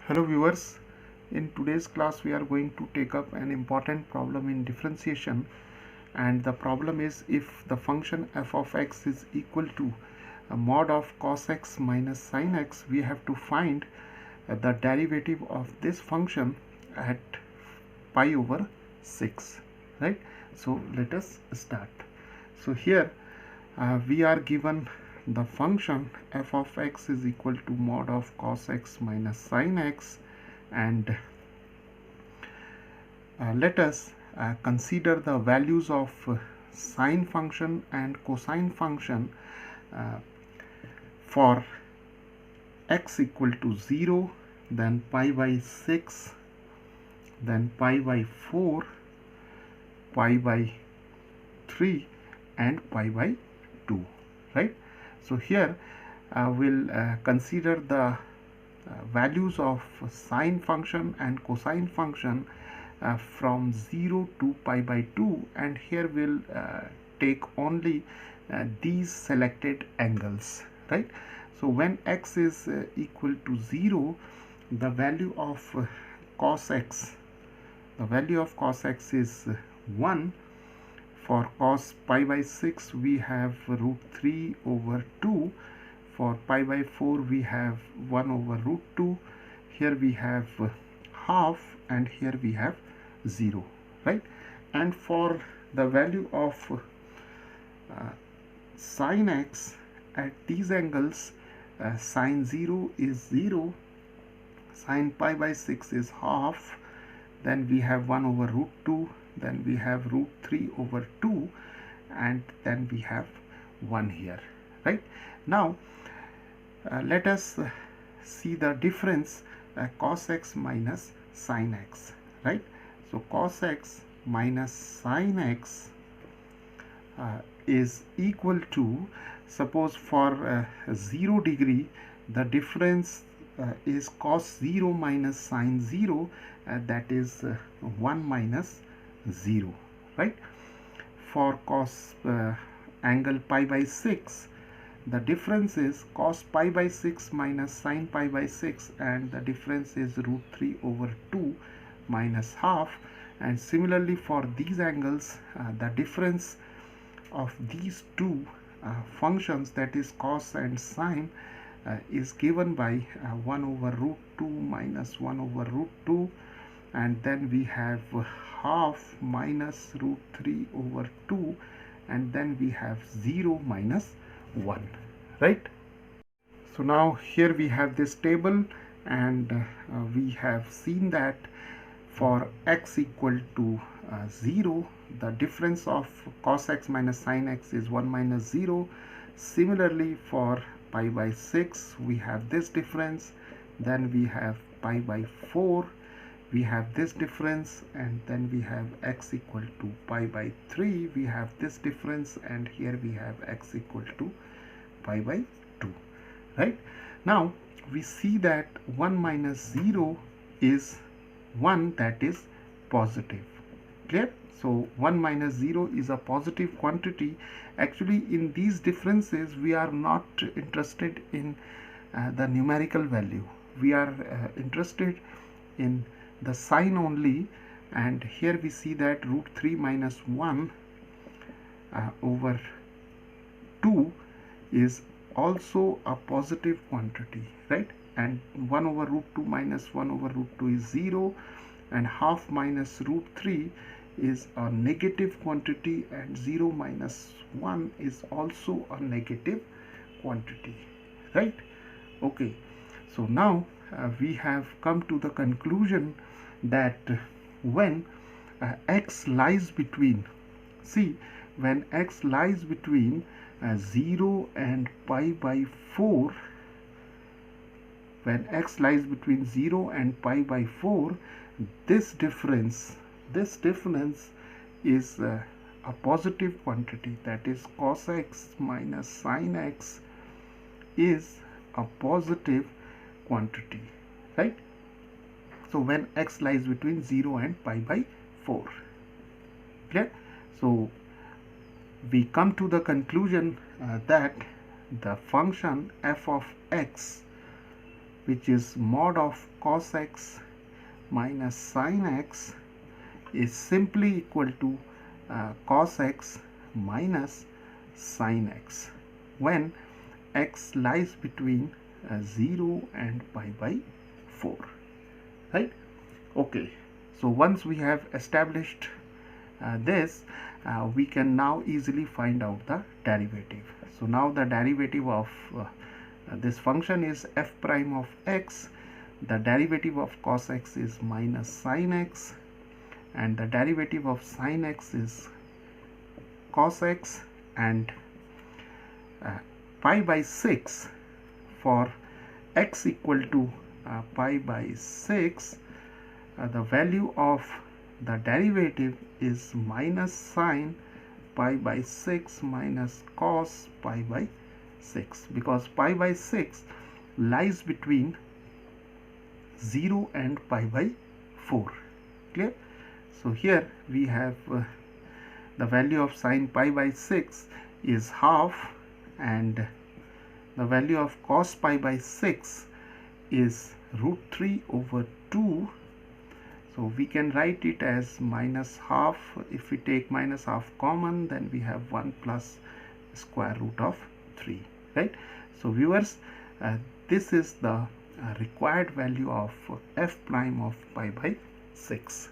Hello viewers, in today's class we are going to take up an important problem in differentiation, and the problem is if the function f of x is equal to a mod of cos x minus sin x, we have to find the derivative of this function at pi over 6, right? So let us start. So here we are given the function f of x is equal to mod of cos x minus sin x, and let us consider the values of sine function and cosine function for x equal to 0, then pi by 6, then pi by 4, pi by 3, and pi by 2, right? So here we'll consider the values of sine function and cosine function from 0 to pi by 2, and here we'll take only these selected angles, right? So when x is equal to 0, the value of cos x is 1. For cos pi by 6 we have root 3 over 2. For pi by 4 we have 1 over root 2. Here we have half, and here we have 0, right? And for the value of sin x at these angles, sin 0 is 0, sin pi by 6 is half, then we have 1 over root 2, then we have root 3 over 2, and then we have 1 here, right? Now let us see the difference cos x minus sin x, right? So cos x minus sin x is equal to, suppose for 0 degree, the difference is cos 0 minus sin 0, that is 1 minus 0, right? For cos angle pi by 6, the difference is cos pi by 6 minus sin pi by 6, and the difference is root 3 over 2 minus half. And similarly for these angles, the difference of these two functions, that is cos and sin, is given by 1 over root 2 minus 1 over root 2, and then we have half minus root 3 over 2, and then we have 0 minus 1, right? So now here we have this table, and we have seen that for x equal to 0, the difference of cos x minus sin x is 1 minus 0. Similarly for pi by 6 we have this difference, then we have pi by 4 we have this difference, and then we have x equal to pi by 3 we have this difference, and here we have x equal to pi by 2, right? Now we see that 1 minus 0 is 1, that is positive, clear? So 1 minus 0 is a positive quantity. Actually in these differences we are not interested in the numerical value, we are interested in the sign only. And here we see that root 3 minus 1 over 2 is also a positive quantity, right? And 1 over root 2 minus 1 over root 2 is 0, and half minus root 3 is a negative quantity, and 0 minus 1 is also a negative quantity, right? Okay, so now we have come to the conclusion that when x lies between, see, when x lies between 0 and pi by 4, when x lies between 0 and pi by 4, this difference is a positive quantity, that is cos x minus sin x is a positive quantity, right? So when x lies between 0 and pi by 4, clear? So we come to the conclusion that the function f of x which is mod of cos x minus sin x, is simply equal to cos x minus sin x when x lies between 0 and pi by 4, right? Okay, so once we have established this, we can now easily find out the derivative. So now the derivative of this function is f prime of x. The derivative of cos x is minus sin x, and the derivative of sin x is cos x, and pi by 6 for x equal to pi by 6, the value of the derivative is minus sine pi by 6 minus cos pi by 6, because pi by 6 lies between 0 and pi by 4. Clear? So here we have the value of sine pi by 6 is half, and the value of cos pi by 6 is root 3 over 2. So we can write it as minus half. If we take minus half common, then we have 1 plus square root of 3, right? So viewers, this is the required value of f prime of pi by 6.